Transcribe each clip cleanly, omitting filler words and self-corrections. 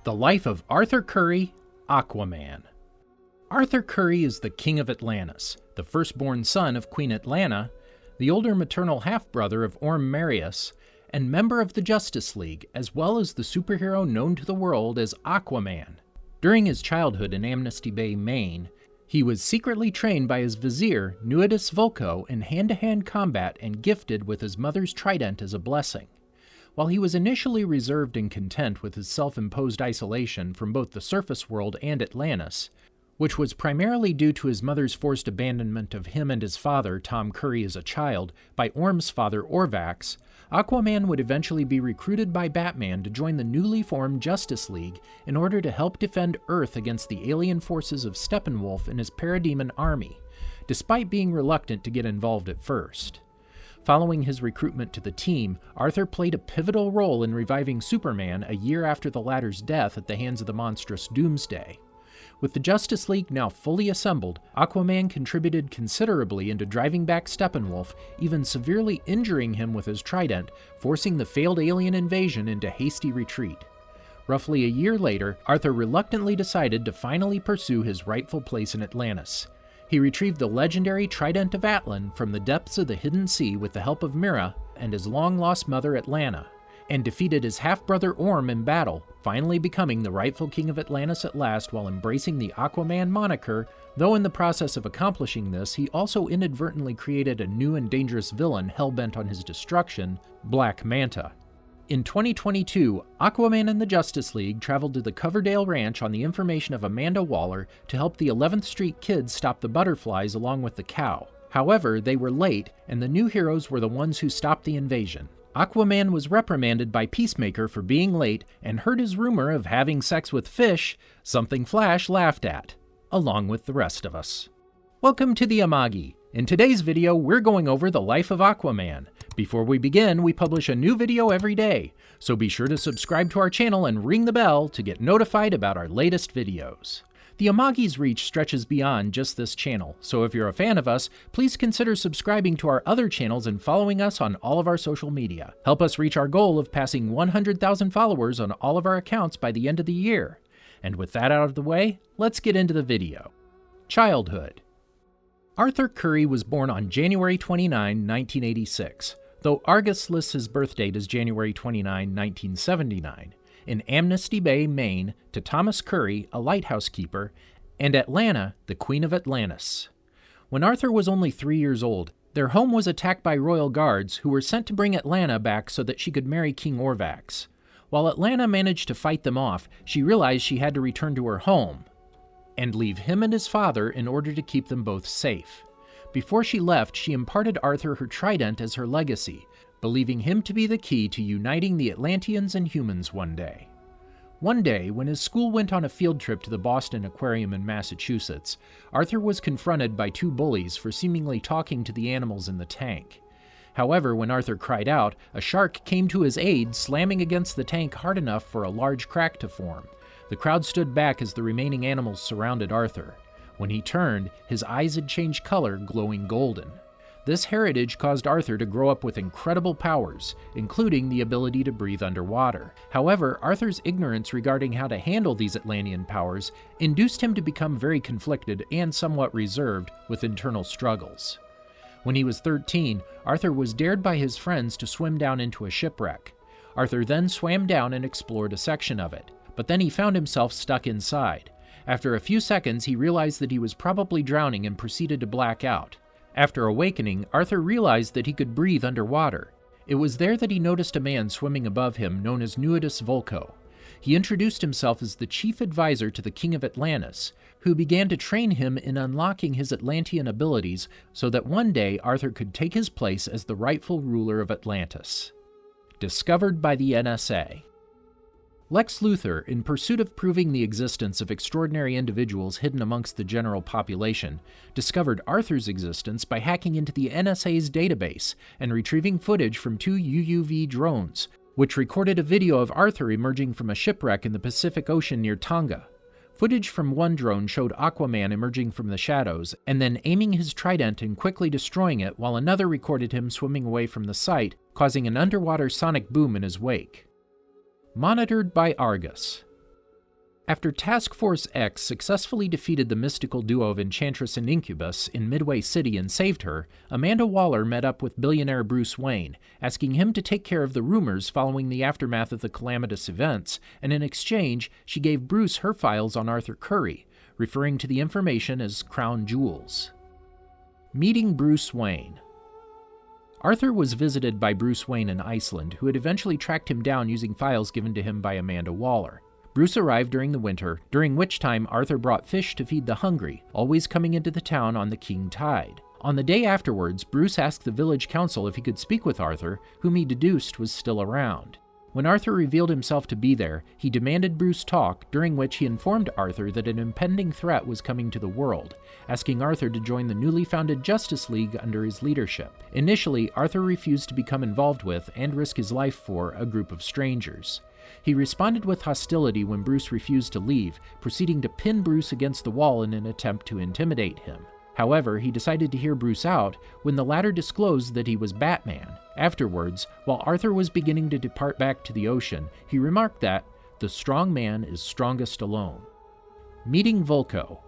The life of Arthur Curry, Aquaman. Arthur Curry is the King of Atlantis, the firstborn son of Queen Atlanna, the older maternal half-brother of Orm Marius, and member of the Justice League, as well as the superhero known to the world as Aquaman. During his childhood in Amnesty Bay, Maine, he was secretly trained by his vizier, Nuidis Vulko, in hand-to-hand combat and gifted with his mother's trident as a blessing. While he was initially reserved and content with his self-imposed isolation from both the surface world and Atlantis, which was primarily due to his mother's forced abandonment of him and his father, Tom Curry, as a child, by Orm's father, Orvax, Aquaman would eventually be recruited by Batman to join the newly formed Justice League in order to help defend Earth against the alien forces of Steppenwolf and his Parademon army, despite being reluctant to get involved at first. Following his recruitment to the team, Arthur played a pivotal role in reviving Superman a year after the latter's death at the hands of the monstrous Doomsday. With the Justice League now fully assembled, Aquaman contributed considerably into driving back Steppenwolf, even severely injuring him with his trident, forcing the failed alien invasion into hasty retreat. Roughly a year later, Arthur reluctantly decided to finally pursue his rightful place in Atlantis. He retrieved the legendary Trident of Atlan from the depths of the hidden sea with the help of Mera and his long-lost mother Atlanna, and defeated his half-brother Orm in battle, finally becoming the rightful king of Atlantis at last while embracing the Aquaman moniker, though in the process of accomplishing this, he also inadvertently created a new and dangerous villain hellbent on his destruction, Black Manta. In 2022, Aquaman and the Justice League traveled to the Coverdale Ranch on the information of Amanda Waller to help the 11th Street kids stop the butterflies along with the cow. However, they were late, and the new heroes were the ones who stopped the invasion. Aquaman was reprimanded by Peacemaker for being late and heard his rumor of having sex with fish, something Flash laughed at, along with the rest of us. Welcome to the A.R.G.U.S. In today's video, we're going over the life of Aquaman. Before we begin, we publish a new video every day, so be sure to subscribe to our channel and ring the bell to get notified about our latest videos. The A.R.G.U.'s reach stretches beyond just this channel, so if you're a fan of us, please consider subscribing to our other channels and following us on all of our social media. Help us reach our goal of passing 100,000 followers on all of our accounts by the end of the year. And with that out of the way, let's get into the video. Childhood. Arthur Curry was born on January 29, 1986, though A.R.G.U.S lists his birth date as January 29, 1979, in Amnesty Bay, Maine, to Thomas Curry, a lighthouse keeper, and Atlanna, the Queen of Atlantis. When Arthur was only 3 years old, their home was attacked by royal guards who were sent to bring Atlanna back so that she could marry King Orvax. While Atlanna managed to fight them off, she realized she had to return to her home and leave him and his father in order to keep them both safe. Before she left, she imparted Arthur her trident as her legacy, believing him to be the key to uniting the Atlanteans and humans one day. One day, when his school went on a field trip to the Boston Aquarium in Massachusetts, Arthur was confronted by two bullies for seemingly talking to the animals in the tank. However, when Arthur cried out, a shark came to his aid, slamming against the tank hard enough for a large crack to form. The crowd stood back as the remaining animals surrounded Arthur. When he turned, his eyes had changed color, glowing golden. This heritage caused Arthur to grow up with incredible powers, including the ability to breathe underwater. However, Arthur's ignorance regarding how to handle these Atlantean powers induced him to become very conflicted and somewhat reserved, with internal struggles. When he was 13, Arthur was dared by his friends to swim down into a shipwreck. Arthur then swam down and explored a section of it, but then he found himself stuck inside. After a few seconds, he realized that he was probably drowning and proceeded to black out. After awakening, Arthur realized that he could breathe underwater. It was there that he noticed a man swimming above him known as Nuidis Vulko. He introduced himself as the chief advisor to the King of Atlantis, who began to train him in unlocking his Atlantean abilities so that one day Arthur could take his place as the rightful ruler of Atlantis. Discovered by the NSA. Lex Luthor, in pursuit of proving the existence of extraordinary individuals hidden amongst the general population, discovered Arthur's existence by hacking into the NSA's database and retrieving footage from two UUV drones, which recorded a video of Arthur emerging from a shipwreck in the Pacific Ocean near Tonga. Footage from one drone showed Aquaman emerging from the shadows and then aiming his trident and quickly destroying it, while another recorded him swimming away from the site, causing an underwater sonic boom in his wake. Monitored by A.R.G.U.S. After Task Force X successfully defeated the mystical duo of Enchantress and Incubus in Midway City and saved her, Amanda Waller met up with billionaire Bruce Wayne, asking him to take care of the rumors following the aftermath of the calamitous events, and in exchange, she gave Bruce her files on Arthur Curry, referring to the information as crown jewels. Meeting Bruce Wayne. Arthur was visited by Bruce Wayne in Iceland, who had eventually tracked him down using files given to him by Amanda Waller. Bruce arrived during the winter, during which time Arthur brought fish to feed the hungry, always coming into the town on the king tide. On the day afterwards, Bruce asked the village council if he could speak with Arthur, whom he deduced was still around. When Arthur revealed himself to be there, he demanded Bruce talk, during which he informed Arthur that an impending threat was coming to the world, asking Arthur to join the newly founded Justice League under his leadership. Initially, Arthur refused to become involved with, and risk his life for, a group of strangers. He responded with hostility when Bruce refused to leave, proceeding to pin Bruce against the wall in an attempt to intimidate him. However, he decided to hear Bruce out when the latter disclosed that he was Batman. Afterwards, while Arthur was beginning to depart back to the ocean, he remarked that, "The strong man is strongest alone." Meeting Vulko.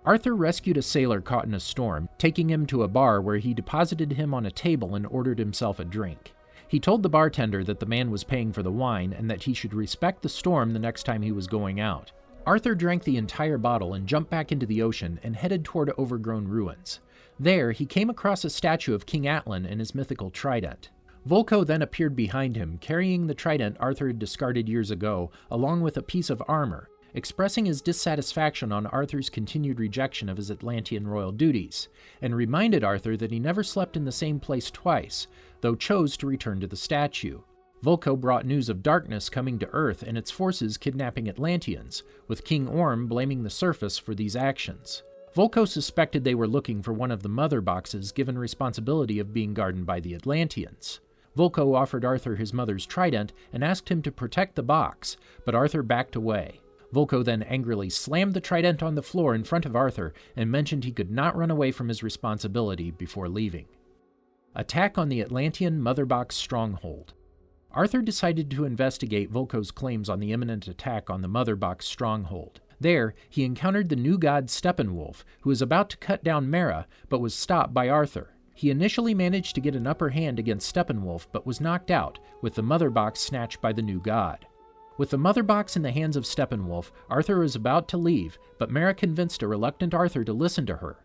Arthur rescued a sailor caught in a storm, taking him to a bar where he deposited him on a table and ordered himself a drink. He told the bartender that the man was paying for the wine and that he should respect the storm the next time he was going out. Arthur drank the entire bottle and jumped back into the ocean and headed toward overgrown ruins. There, he came across a statue of King Atlan and his mythical trident. Vulko then appeared behind him, carrying the trident Arthur had discarded years ago, along with a piece of armor, expressing his dissatisfaction on Arthur's continued rejection of his Atlantean royal duties, and reminded Arthur that he never slept in the same place twice, though chose to return to the statue. Vulko brought news of darkness coming to Earth and its forces kidnapping Atlanteans, with King Orm blaming the surface for these actions. Vulko suspected they were looking for one of the mother boxes given responsibility of being guarded by the Atlanteans. Vulko offered Arthur his mother's trident and asked him to protect the box, but Arthur backed away. Vulko then angrily slammed the trident on the floor in front of Arthur and mentioned he could not run away from his responsibility before leaving. Attack on the Atlantean Mother Box Stronghold. Arthur decided to investigate Vulko's claims on the imminent attack on the Mother Box Stronghold. There, he encountered the new god Steppenwolf, who was about to cut down Mera, but was stopped by Arthur. He initially managed to get an upper hand against Steppenwolf, but was knocked out, with the Mother Box snatched by the new god. With the Mother Box in the hands of Steppenwolf, Arthur was about to leave, but Mera convinced a reluctant Arthur to listen to her.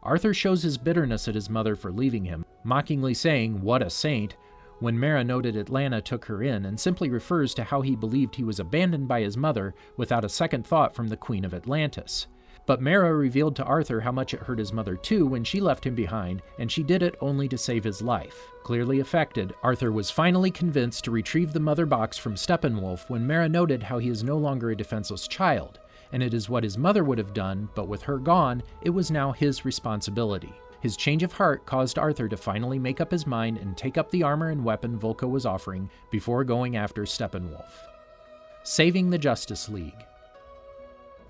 Arthur shows his bitterness at his mother for leaving him, mockingly saying, "What a saint," when Mera noted Atlanna took her in, and simply refers to how he believed he was abandoned by his mother without a second thought from the Queen of Atlantis. But Mera revealed to Arthur how much it hurt his mother too when she left him behind, and she did it only to save his life. Clearly affected, Arthur was finally convinced to retrieve the Mother Box from Steppenwolf when Mera noted how he is no longer a defenseless child, and it is what his mother would have done, but with her gone, it was now his responsibility. His change of heart caused Arthur to finally make up his mind and take up the armor and weapon Vulko was offering before going after Steppenwolf. Saving the Justice League.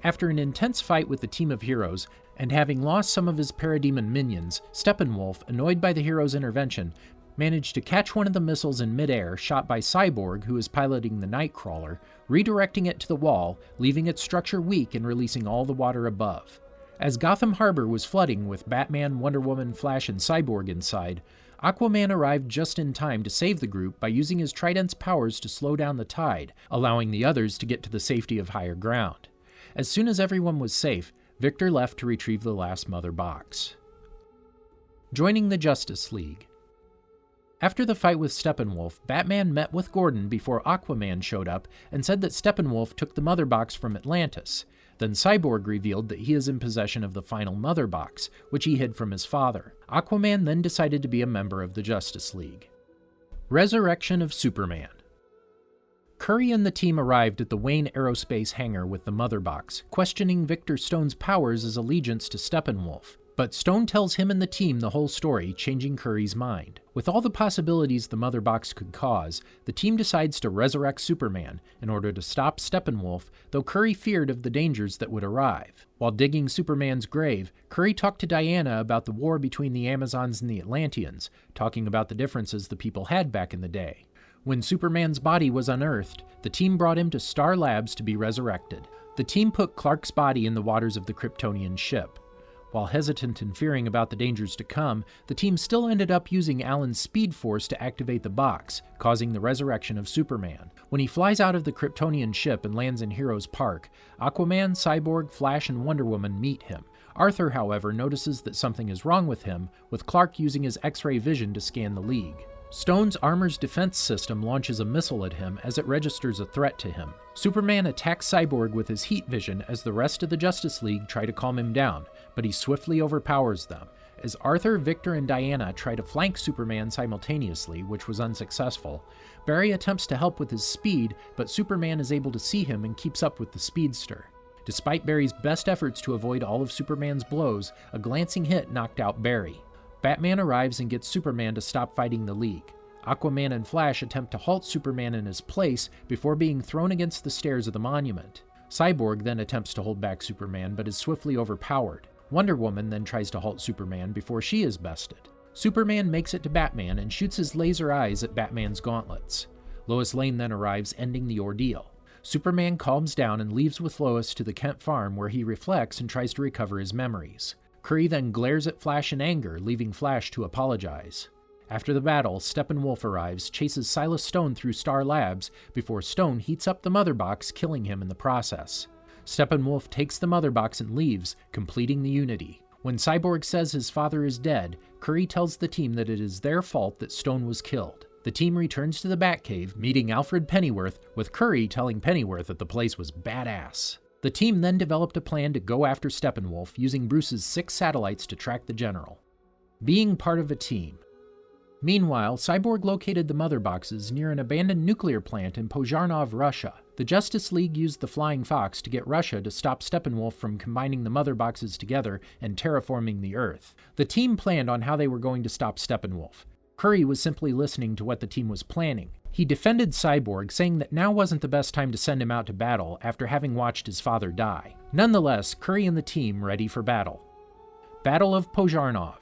After an intense fight with the team of heroes, and having lost some of his Parademon minions, Steppenwolf, annoyed by the heroes' intervention, managed to catch one of the missiles in midair shot by Cyborg, who is piloting the Nightcrawler, redirecting it to the wall, leaving its structure weak and releasing all the water above. As Gotham Harbor was flooding with Batman, Wonder Woman, Flash, and Cyborg inside, Aquaman arrived just in time to save the group by using his trident's powers to slow down the tide, allowing the others to get to the safety of higher ground. As soon as everyone was safe, Victor left to retrieve the last Mother Box. Joining the Justice League. After the fight with Steppenwolf, Batman met with Gordon before Aquaman showed up and said that Steppenwolf took the Mother Box from Atlantis. Then Cyborg revealed that he is in possession of the final Mother Box, which he hid from his father. Aquaman then decided to be a member of the Justice League. Resurrection of Superman. Curry and the team arrived at the Wayne Aerospace hangar with the Mother Box, questioning Victor Stone's powers as allegiance to Steppenwolf. But Stone tells him and the team the whole story, changing Curry's mind. With all the possibilities the Mother Box could cause, the team decides to resurrect Superman in order to stop Steppenwolf, though Curry feared of the dangers that would arrive. While digging Superman's grave, Curry talked to Diana about the war between the Amazons and the Atlanteans, talking about the differences the people had back in the day. When Superman's body was unearthed, the team brought him to Star Labs to be resurrected. The team put Clark's body in the waters of the Kryptonian ship. While hesitant and fearing about the dangers to come, the team still ended up using Alan's Speed Force to activate the box, causing the resurrection of Superman. When he flies out of the Kryptonian ship and lands in Heroes Park, Aquaman, Cyborg, Flash, and Wonder Woman meet him. Arthur, however, notices that something is wrong with him, with Clark using his X-ray vision to scan the League. Stone's armor's defense system launches a missile at him as it registers a threat to him. Superman attacks Cyborg with his heat vision as the rest of the Justice League try to calm him down, but he swiftly overpowers them. As Arthur, Victor, and Diana try to flank Superman simultaneously, which was unsuccessful, Barry attempts to help with his speed, but Superman is able to see him and keeps up with the speedster. Despite Barry's best efforts to avoid all of Superman's blows, a glancing hit knocked out Barry. Batman arrives and gets Superman to stop fighting the League. Aquaman and Flash attempt to halt Superman in his place before being thrown against the stairs of the monument. Cyborg then attempts to hold back Superman but is swiftly overpowered. Wonder Woman then tries to halt Superman before she is bested. Superman makes it to Batman and shoots his laser eyes at Batman's gauntlets. Lois Lane then arrives, ending the ordeal. Superman calms down and leaves with Lois to the Kent farm where he reflects and tries to recover his memories. Curry then glares at Flash in anger, leaving Flash to apologize. After the battle, Steppenwolf arrives, chases Silas Stone through Star Labs before Stone heats up the Mother Box, killing him in the process. Steppenwolf takes the Mother Box and leaves, completing the Unity. When Cyborg says his father is dead, Curry tells the team that it is their fault that Stone was killed. The team returns to the Batcave, meeting Alfred Pennyworth, with Curry telling Pennyworth that the place was badass. The team then developed a plan to go after Steppenwolf, using Bruce's 6 satellites to track the general. Being part of a team. Meanwhile, Cyborg located the Mother Boxes near an abandoned nuclear plant in Pozharnov, Russia. The Justice League used the Flying Fox to get Russia to stop Steppenwolf from combining the Mother Boxes together and terraforming the Earth. The team planned on how they were going to stop Steppenwolf. Curry was simply listening to what the team was planning. He defended Cyborg, saying that now wasn't the best time to send him out to battle after having watched his father die. Nonetheless, Curry and the team ready for battle. Battle of Pozharnov.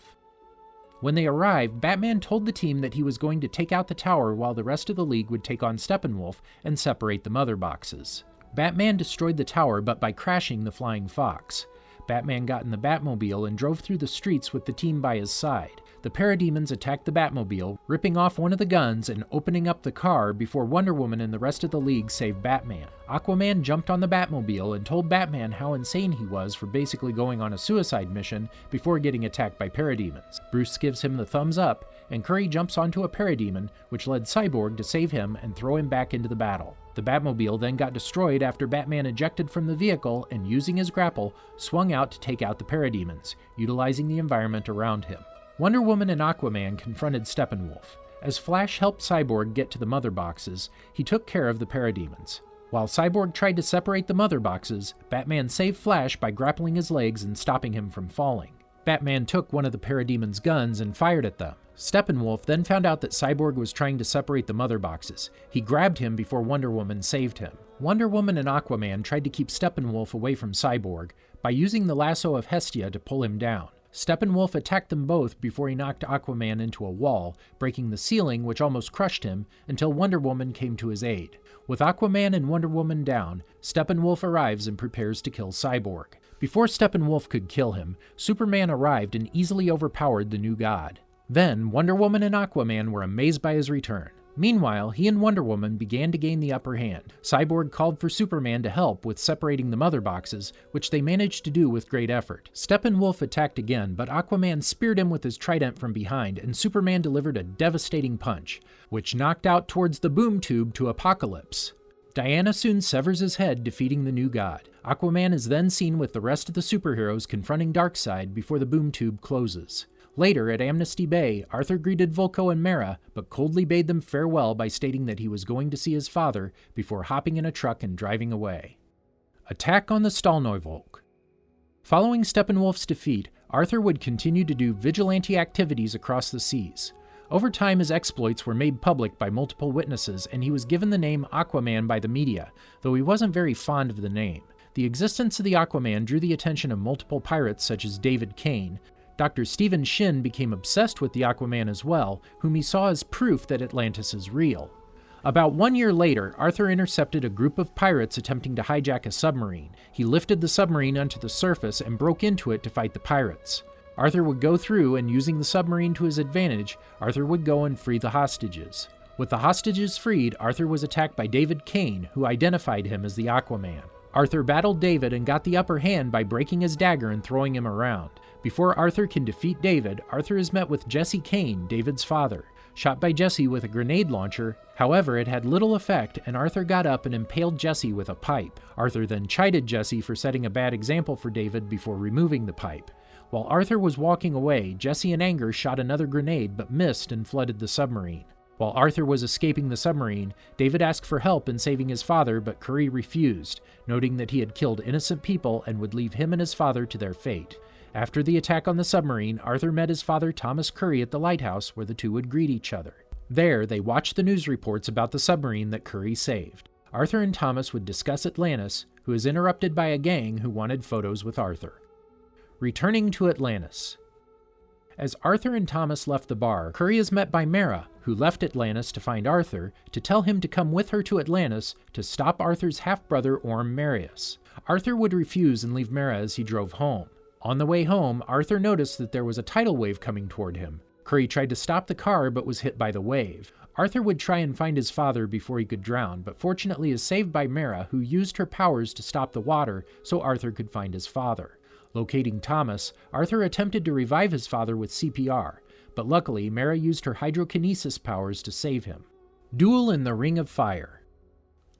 When they arrived, Batman told the team that he was going to take out the tower while the rest of the League would take on Steppenwolf and separate the Mother Boxes. Batman destroyed the tower, but by crashing the Flying Fox. Batman got in the Batmobile and drove through the streets with the team by his side. The Parademons attacked the Batmobile, ripping off one of the guns and opening up the car before Wonder Woman and the rest of the League saved Batman. Aquaman jumped on the Batmobile and told Batman how insane he was for basically going on a suicide mission before getting attacked by Parademons. Bruce gives him the thumbs up, and Curry jumps onto a Parademon, which led Cyborg to save him and throw him back into the battle. The Batmobile then got destroyed after Batman ejected from the vehicle and, using his grapple, swung out to take out the Parademons, utilizing the environment around him. Wonder Woman and Aquaman confronted Steppenwolf. As Flash helped Cyborg get to the Mother Boxes, he took care of the Parademons. While Cyborg tried to separate the Mother Boxes, Batman saved Flash by grappling his legs and stopping him from falling. Batman took one of the Parademon's guns and fired at them. Steppenwolf then found out that Cyborg was trying to separate the Mother Boxes. He grabbed him before Wonder Woman saved him. Wonder Woman and Aquaman tried to keep Steppenwolf away from Cyborg by using the lasso of Hestia to pull him down. Steppenwolf attacked them both before he knocked Aquaman into a wall, breaking the ceiling which almost crushed him until Wonder Woman came to his aid. With Aquaman and Wonder Woman down, Steppenwolf arrives and prepares to kill Cyborg. Before Steppenwolf could kill him, Superman arrived and easily overpowered the new god. Then, Wonder Woman and Aquaman were amazed by his return. Meanwhile, he and Wonder Woman began to gain the upper hand. Cyborg called for Superman to help with separating the Mother Boxes, which they managed to do with great effort. Steppenwolf attacked again, but Aquaman speared him with his trident from behind, and Superman delivered a devastating punch, which knocked out towards the boom tube to Apocalypse. Diana soon severs his head, defeating the new god. Aquaman is then seen with the rest of the superheroes confronting Darkseid before the boom tube closes. Later, at Amnesty Bay, Arthur greeted Vulko and Mera, but coldly bade them farewell by stating that he was going to see his father before hopping in a truck and driving away. Attack on the Stallneuvolk. Following Steppenwolf's defeat, Arthur would continue to do vigilante activities across the seas. Over time, his exploits were made public by multiple witnesses, and he was given the name Aquaman by the media, though he wasn't very fond of the name. The existence of the Aquaman drew the attention of multiple pirates such as David Kane. Dr. Stephen Shin became obsessed with the Aquaman as well, whom he saw as proof that Atlantis is real. About 1 year later, Arthur intercepted a group of pirates attempting to hijack a submarine. He lifted the submarine onto the surface and broke into it to fight the pirates. Arthur would go through, and using the submarine to his advantage, Arthur would go and free the hostages. With the hostages freed, Arthur was attacked by David Kane, who identified him as the Aquaman. Arthur battled David and got the upper hand by breaking his dagger and throwing him around. Before Arthur can defeat David, Arthur is met with Jesse Kane, David's father, shot by Jesse with a grenade launcher. However, it had little effect, and Arthur got up and impaled Jesse with a pipe. Arthur then chided Jesse for setting a bad example for David before removing the pipe. While Arthur was walking away, Jesse in anger shot another grenade but missed and flooded the submarine. While Arthur was escaping the submarine, David asked for help in saving his father, but Curry refused, noting that he had killed innocent people and would leave him and his father to their fate. After the attack on the submarine, Arthur met his father Thomas Curry at the lighthouse, where the two would greet each other. There, they watched the news reports about the submarine that Curry saved. Arthur and Thomas would discuss Atlantis, who is interrupted by a gang who wanted photos with Arthur. Returning to Atlantis. As Arthur and Thomas left the bar, Curry is met by Mera, who left Atlantis to find Arthur, to tell him to come with her to Atlantis to stop Arthur's half-brother Orm Marius. Arthur would refuse and leave Mera as he drove home. On the way home, Arthur noticed that there was a tidal wave coming toward him. Curry tried to stop the car but was hit by the wave. Arthur would try and find his father before he could drown, but fortunately is saved by Mera, who used her powers to stop the water so Arthur could find his father. Locating Thomas, Arthur attempted to revive his father with CPR, but luckily Mera used her hydrokinesis powers to save him. Duel in the Ring of Fire.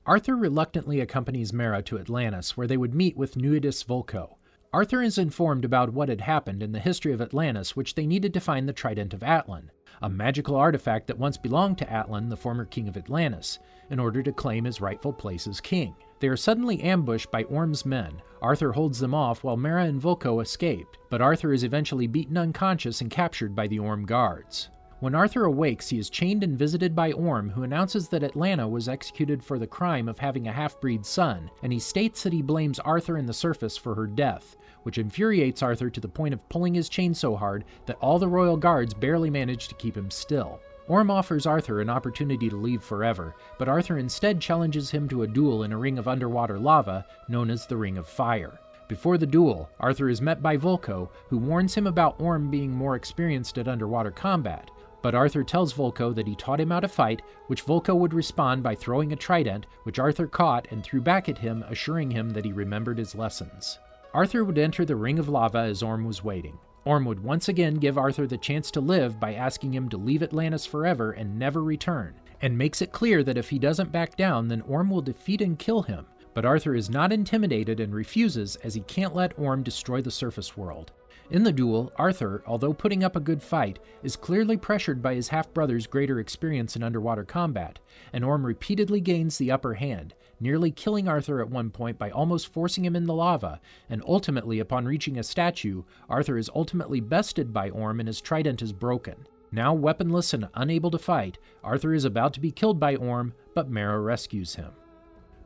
Arthur reluctantly accompanies Mera to Atlantis, where they would meet with Nuidis Vulko. Arthur is informed about what had happened in the history of Atlantis, which they needed to find the Trident of Atlan, a magical artifact that once belonged to Atlan, the former king of Atlantis, in order to claim his rightful place as king. They are suddenly ambushed by Orm's men. Arthur holds them off while Mera and Vulko escaped, but Arthur is eventually beaten unconscious and captured by the Orm guards. When Arthur awakes, he is chained and visited by Orm, who announces that Atlanna was executed for the crime of having a half-breed son, and he states that he blames Arthur and the Surface for her death, which infuriates Arthur to the point of pulling his chain so hard that all the royal guards barely manage to keep him still. Orm offers Arthur an opportunity to leave forever, but Arthur instead challenges him to a duel in a ring of underwater lava known as the Ring of Fire. Before the duel, Arthur is met by Vulko, who warns him about Orm being more experienced at underwater combat, but Arthur tells Vulko that he taught him how to fight, which Vulko would respond by throwing a trident, which Arthur caught and threw back at him, assuring him that he remembered his lessons. Arthur would enter the Ring of Lava as Orm was waiting. Orm would once again give Arthur the chance to live by asking him to leave Atlantis forever and never return, and makes it clear that if he doesn't back down, then Orm will defeat and kill him. But Arthur is not intimidated and refuses, as he can't let Orm destroy the surface world. In the duel, Arthur, although putting up a good fight, is clearly pressured by his half-brother's greater experience in underwater combat, and Orm repeatedly gains the upper hand, nearly killing Arthur at one point by almost forcing him in the lava, and ultimately, upon reaching a statue, Arthur is ultimately bested by Orm and his trident is broken. Now weaponless and unable to fight, Arthur is about to be killed by Orm, but Mera rescues him.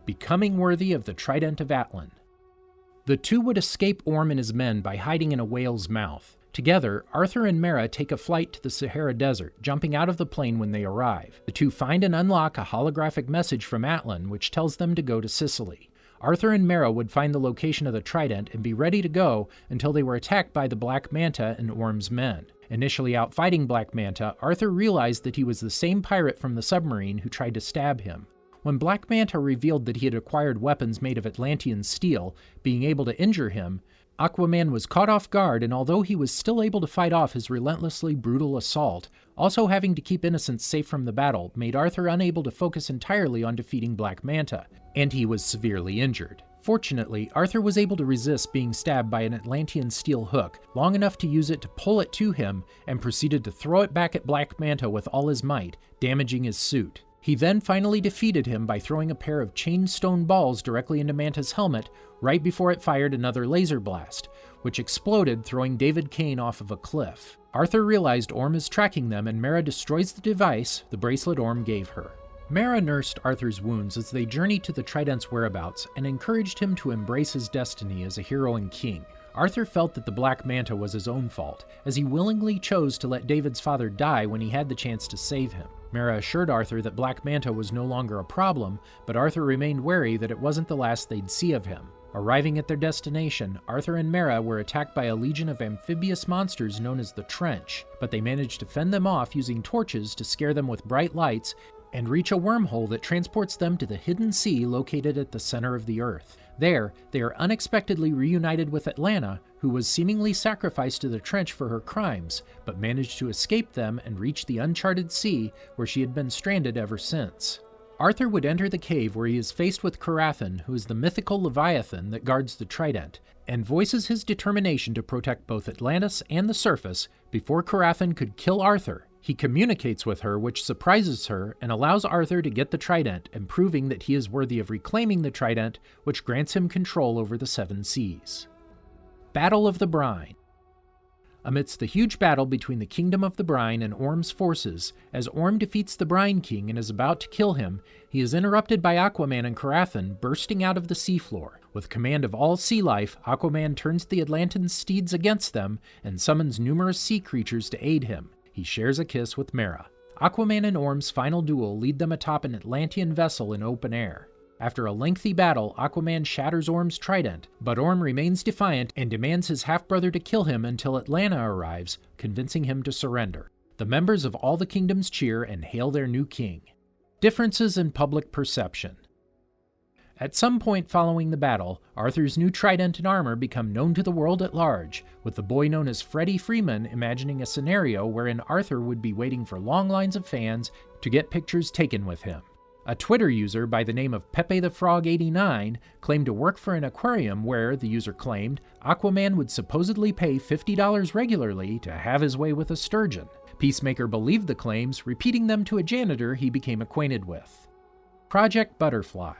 Becoming worthy of the Trident of Atlan. The two would escape Orm and his men by hiding in a whale's mouth. Together, Arthur and Mera take a flight to the Sahara Desert, jumping out of the plane when they arrive. The two find and unlock a holographic message from Atlan, which tells them to go to Sicily. Arthur and Mera would find the location of the Trident and be ready to go until they were attacked by the Black Manta and Orm's men. Initially out fighting Black Manta, Arthur realized that he was the same pirate from the submarine who tried to stab him. When Black Manta revealed that he had acquired weapons made of Atlantean steel, being able to injure him, Aquaman was caught off guard, and although he was still able to fight off his relentlessly brutal assault, also having to keep innocents safe from the battle made Arthur unable to focus entirely on defeating Black Manta, and he was severely injured. Fortunately, Arthur was able to resist being stabbed by an Atlantean steel hook long enough to use it to pull it to him, and proceeded to throw it back at Black Manta with all his might, damaging his suit. He then finally defeated him by throwing a pair of chained stone balls directly into Manta's helmet right before it fired another laser blast, which exploded, throwing David Kane off of a cliff. Arthur realized Orm is tracking them, and Mera destroys the device, the bracelet Orm gave her. Mera nursed Arthur's wounds as they journeyed to the Trident's whereabouts and encouraged him to embrace his destiny as a hero and king. Arthur felt that the Black Manta was his own fault, as he willingly chose to let David's father die when he had the chance to save him. Mera assured Arthur that Black Manta was no longer a problem, but Arthur remained wary that it wasn't the last they'd see of him. Arriving at their destination, Arthur and Mera were attacked by a legion of amphibious monsters known as the Trench, but they managed to fend them off using torches to scare them with bright lights and reach a wormhole that transports them to the hidden sea located at the center of the Earth. There, they are unexpectedly reunited with Atlanna, who was seemingly sacrificed to the Trench for her crimes, but managed to escape them and reach the uncharted sea where she had been stranded ever since. Arthur would enter the cave where he is faced with Carathan, who is the mythical Leviathan that guards the Trident, and voices his determination to protect both Atlantis and the surface before Carathan could kill Arthur. He communicates with her, which surprises her and allows Arthur to get the Trident, and proving that he is worthy of reclaiming the Trident, which grants him control over the Seven Seas. Battle of the Brine. Amidst the huge battle between the Kingdom of the Brine and Orm's forces, as Orm defeats the Brine King and is about to kill him, he is interrupted by Aquaman and Carathan bursting out of the seafloor. With command of all sea life, Aquaman turns the Atlantan steeds against them and summons numerous sea creatures to aid him. He shares a kiss with Mera. Aquaman and Orm's final duel lead them atop an Atlantean vessel in open air. After a lengthy battle, Aquaman shatters Orm's trident, but Orm remains defiant and demands his half-brother to kill him until Atlanna arrives, convincing him to surrender. The members of all the kingdoms cheer and hail their new king. Differences in public perception. At some point following the battle, Arthur's new trident and armor become known to the world at large, with the boy known as Freddie Freeman imagining a scenario wherein Arthur would be waiting for long lines of fans to get pictures taken with him. A Twitter user by the name of Pepe the Frog 89 claimed to work for an aquarium where, the user claimed, Aquaman would supposedly pay $50 regularly to have his way with a sturgeon. Peacemaker believed the claims, repeating them to a janitor he became acquainted with. Project Butterfly.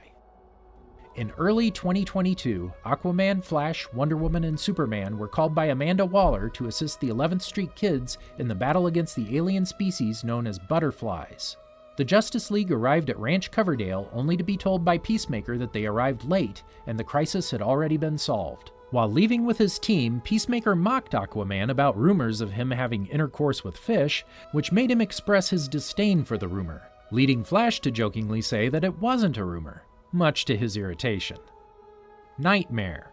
In early 2022, Aquaman, Flash, Wonder Woman, and Superman were called by Amanda Waller to assist the 11th Street Kids in the battle against the alien species known as butterflies. The Justice League arrived at Ranch Coverdale only to be told by Peacemaker that they arrived late and the crisis had already been solved. While leaving with his team, Peacemaker mocked Aquaman about rumors of him having intercourse with fish, which made him express his disdain for the rumor, leading Flash to jokingly say that it wasn't a rumor, much to his irritation. Nightmare.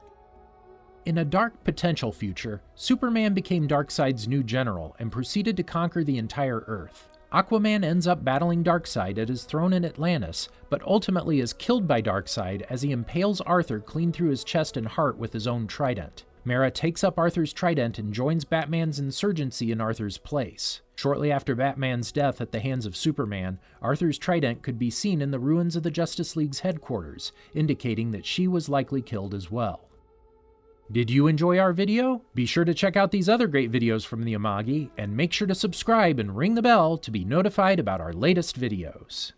In a dark potential future, Superman became Darkseid's new general and proceeded to conquer the entire Earth. Aquaman ends up battling Darkseid at his throne in Atlantis, but ultimately is killed by Darkseid as he impales Arthur clean through his chest and heart with his own trident. Mera takes up Arthur's trident and joins Batman's insurgency in Arthur's place. Shortly after Batman's death at the hands of Superman, Arthur's trident could be seen in the ruins of the Justice League's headquarters, indicating that she was likely killed as well. Did you enjoy our video? Be sure to check out these other great videos from the A.R.G.U.S, and make sure to subscribe and ring the bell to be notified about our latest videos.